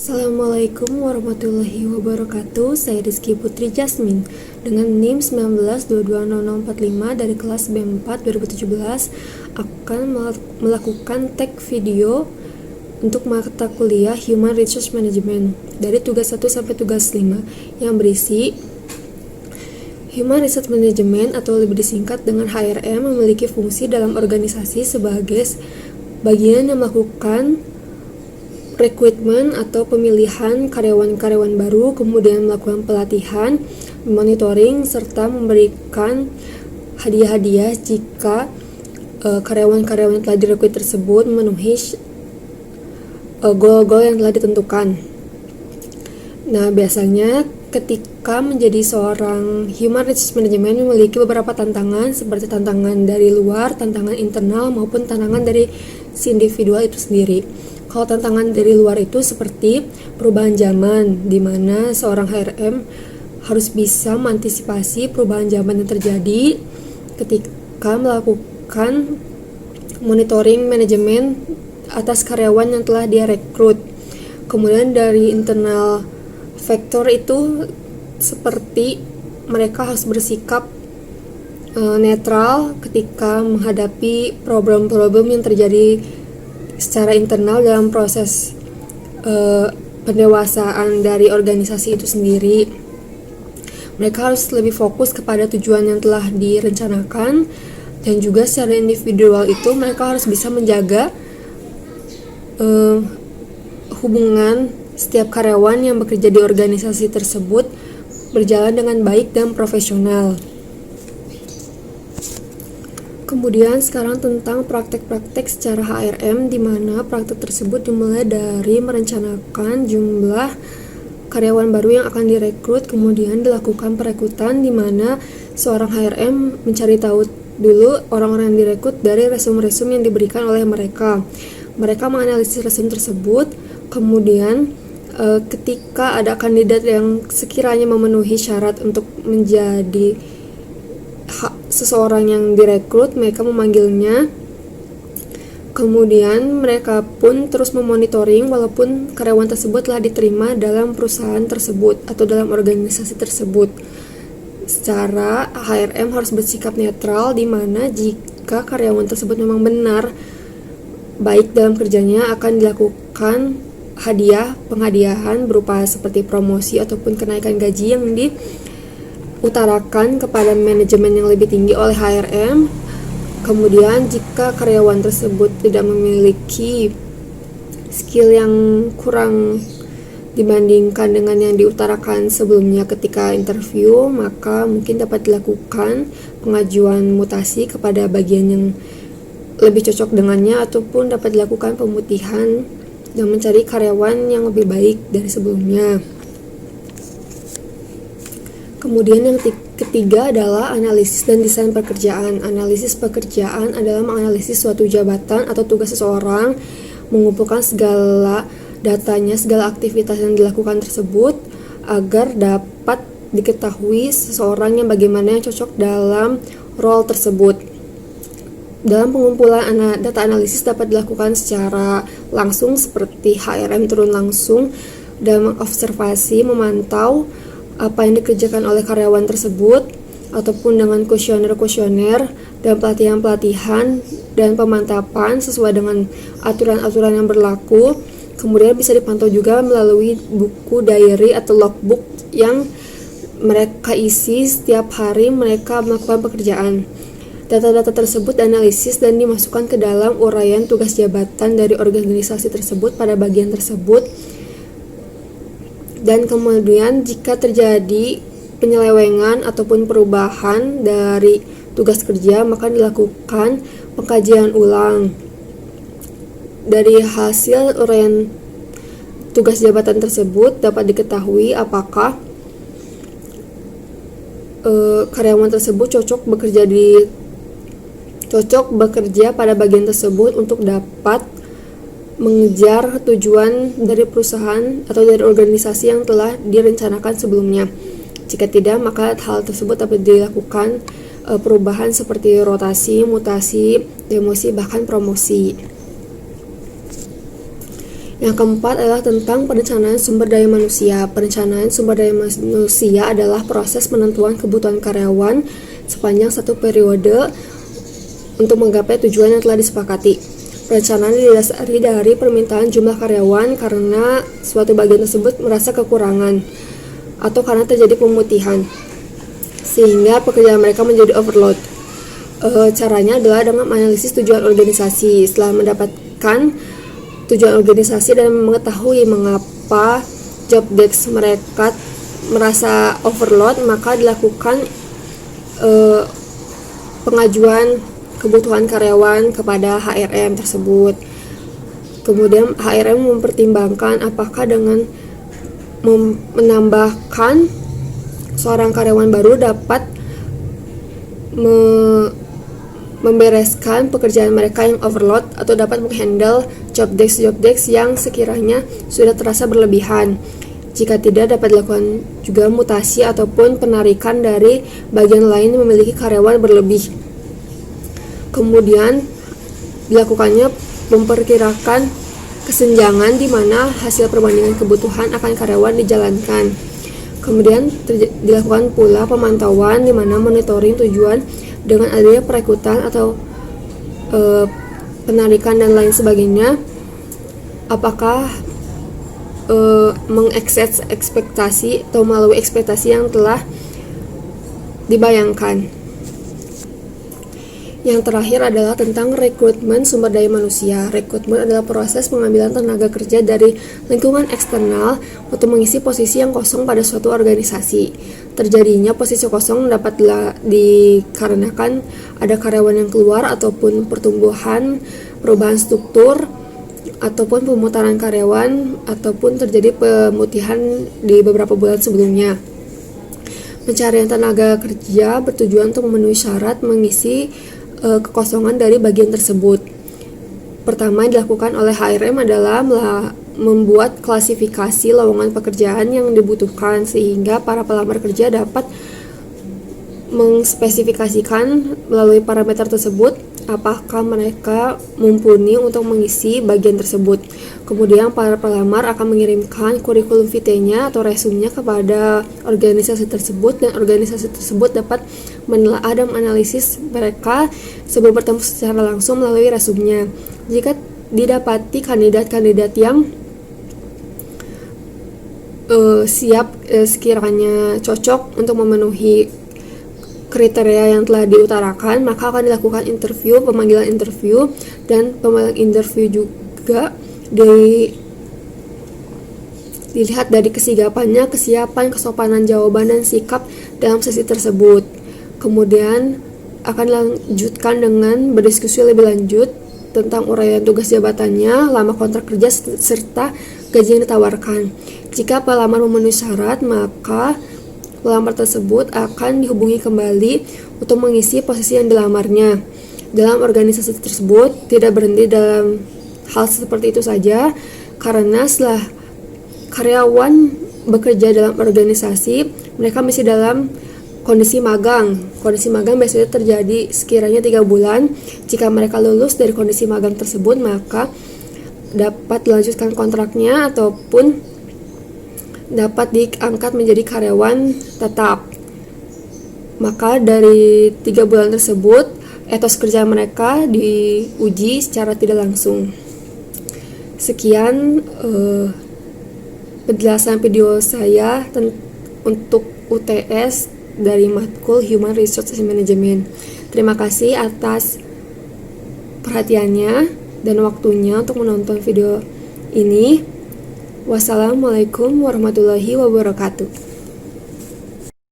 Assalamualaikum warahmatullahi wabarakatuh. Saya Rizky Putri Jasmine dengan NIM 19220045 dari kelas B4 2017 akan melakukan tag video untuk mata kuliah Human Resource Management dari tugas 1 sampai tugas 5 yang berisi Human Resource Management atau lebih disingkat dengan HRM memiliki fungsi dalam organisasi sebagai bagian yang melakukan rekrutmen atau pemilihan karyawan-karyawan baru, kemudian melakukan pelatihan, monitoring, serta memberikan hadiah-hadiah jika karyawan-karyawan yang telah direkrut tersebut memenuhi goal-goal yang telah ditentukan. Nah, biasanya ketika menjadi seorang Human Resource Management memiliki beberapa tantangan seperti tantangan dari luar, tantangan internal, maupun tantangan dari si individual itu sendiri. Kalau tantangan dari luar itu seperti perubahan zaman, di mana seorang HRM harus bisa mengantisipasi perubahan zaman yang terjadi ketika melakukan monitoring manajemen atas karyawan yang telah dia rekrut. Kemudian dari internal faktor itu seperti mereka harus bersikap netral ketika menghadapi problem-problem yang terjadi secara internal dalam proses pendewasaan dari organisasi itu sendiri. Mereka harus lebih fokus kepada tujuan yang telah direncanakan, dan juga secara individual itu mereka harus bisa menjaga hubungan setiap karyawan yang bekerja di organisasi tersebut berjalan dengan baik dan profesional. Kemudian sekarang tentang praktek-praktek secara HRM, di mana praktek tersebut dimulai dari merencanakan jumlah karyawan baru yang akan direkrut, kemudian dilakukan perekrutan di mana seorang HRM mencari tahu dulu orang-orang yang direkrut dari resume-resume yang diberikan oleh mereka. Mereka menganalisis resume tersebut, kemudian ketika ada kandidat yang sekiranya memenuhi syarat untuk menjadi seseorang yang direkrut, mereka memanggilnya. Kemudian mereka pun terus memonitoring walaupun karyawan tersebut telah diterima dalam perusahaan tersebut atau dalam organisasi tersebut. Secara HRM harus bersikap netral, di mana jika karyawan tersebut memang benar baik dalam kerjanya, akan dilakukan penghadiahan berupa seperti promosi ataupun kenaikan gaji yang diutarakan kepada manajemen yang lebih tinggi oleh HRM. Kemudian jika karyawan tersebut tidak memiliki skill yang kurang dibandingkan dengan yang diutarakan sebelumnya ketika interview, maka mungkin dapat dilakukan pengajuan mutasi kepada bagian yang lebih cocok dengannya, ataupun dapat dilakukan pemutihan dan mencari karyawan yang lebih baik dari sebelumnya. Kemudian yang ketiga adalah analisis dan desain pekerjaan. Analisis pekerjaan adalah menganalisis suatu jabatan atau tugas seseorang, mengumpulkan segala datanya, segala aktivitas yang dilakukan tersebut agar dapat diketahui seseorang yang bagaimana yang cocok dalam role tersebut. Dalam pengumpulan data analisis dapat dilakukan secara langsung seperti HRM turun langsung dan mengobservasi, memantau apa yang dikerjakan oleh karyawan tersebut, ataupun dengan kuesioner dan pelatihan-pelatihan dan pemantapan sesuai dengan aturan-aturan yang berlaku. Kemudian bisa dipantau juga melalui buku diary atau logbook yang mereka isi setiap hari mereka melakukan pekerjaan. Data-data tersebut dianalisis dan dimasukkan ke dalam uraian tugas jabatan dari organisasi tersebut pada bagian tersebut. Dan kemudian jika terjadi penyelewengan ataupun perubahan dari tugas kerja, maka dilakukan pengkajian ulang. Dari hasil uraian tugas jabatan tersebut dapat diketahui apakah karyawan tersebut cocok bekerja pada bagian tersebut untuk dapat mengejar tujuan dari perusahaan atau dari organisasi yang telah direncanakan sebelumnya. Jika tidak, maka hal tersebut dapat dilakukan perubahan seperti rotasi, mutasi, demosi, bahkan promosi. Yang keempat adalah tentang perencanaan sumber daya manusia. Perencanaan sumber daya manusia adalah proses penentuan kebutuhan karyawan sepanjang satu periode untuk menggapai tujuan yang telah disepakati. Perencanaan didasari dari permintaan jumlah karyawan karena suatu bagian tersebut merasa kekurangan atau karena terjadi pemutihan, sehingga pekerjaan mereka menjadi overload. Caranya adalah dengan menganalisis tujuan organisasi. Setelah mendapatkan tujuan organisasi dan mengetahui mengapa job desk mereka merasa overload, maka dilakukan pengajuan kebutuhan karyawan kepada HRM tersebut. Kemudian HRM mempertimbangkan apakah dengan menambahkan seorang karyawan baru dapat membereskan pekerjaan mereka yang overload atau dapat menghandle job desk yang sekiranya sudah terasa berlebihan. Jika tidak, dapat dilakukan juga mutasi ataupun penarikan dari bagian lain yang memiliki karyawan berlebih. Kemudian dilakukannya memperkirakan kesenjangan di mana hasil perbandingan kebutuhan akan karyawan dijalankan. Kemudian dilakukan pula pemantauan di mana monitoring tujuan dengan adanya perekrutan atau penarikan dan lain sebagainya, apakah mengekses ekspektasi atau melalui ekspektasi yang telah dibayangkan. Yang terakhir adalah tentang rekrutmen sumber daya manusia. Rekrutmen adalah proses pengambilan tenaga kerja dari lingkungan eksternal untuk mengisi posisi yang kosong pada suatu organisasi. Terjadinya posisi kosong dapat dikarenakan ada karyawan yang keluar ataupun pertumbuhan, perubahan struktur, ataupun pemutaran karyawan, ataupun terjadi pemutihan di beberapa bulan sebelumnya. Pencarian tenaga kerja bertujuan untuk memenuhi syarat mengisi kekosongan dari bagian tersebut. Pertama yang dilakukan oleh HRM adalah membuat klasifikasi lowongan pekerjaan yang dibutuhkan sehingga para pelamar kerja dapat mengspesifikasikan melalui parameter tersebut apakah mereka mumpuni untuk mengisi bagian tersebut. Kemudian para pelamar akan mengirimkan kurikulum vitae-nya atau resumenya kepada organisasi tersebut, dan organisasi tersebut dapat menelaah dan menganalisis mereka sebelum bertemu secara langsung melalui resumenya. Jika didapati kandidat-kandidat yang siap sekiranya cocok untuk memenuhi kriteria yang telah diutarakan, maka akan dilakukan pemanggilan interview, dan pemanggilan interview juga dilihat dari kesiapan, kesopanan jawaban dan sikap dalam sesi tersebut. Kemudian akan dilanjutkan dengan berdiskusi lebih lanjut tentang uraian tugas jabatannya, lama kontrak kerja serta gaji yang ditawarkan. Jika pelamar memenuhi syarat, maka pelamar tersebut akan dihubungi kembali untuk mengisi posisi yang dilamarnya. Dalam organisasi tersebut tidak berhenti dalam hal seperti itu saja, karena setelah karyawan bekerja dalam organisasi, mereka masih dalam kondisi magang. Kondisi magang biasanya terjadi sekiranya 3 bulan. Jika mereka lulus dari kondisi magang tersebut, maka dapat dilanjutkan kontraknya ataupun dapat diangkat menjadi karyawan tetap. Maka dari 3 bulan tersebut, etos kerja mereka diuji secara tidak langsung. Sekian penjelasan video saya untuk UTS dari matkul Human Resources Management. Terima kasih atas perhatiannya dan waktunya untuk menonton video ini. Wassalamualaikum warahmatullahi wabarakatuh.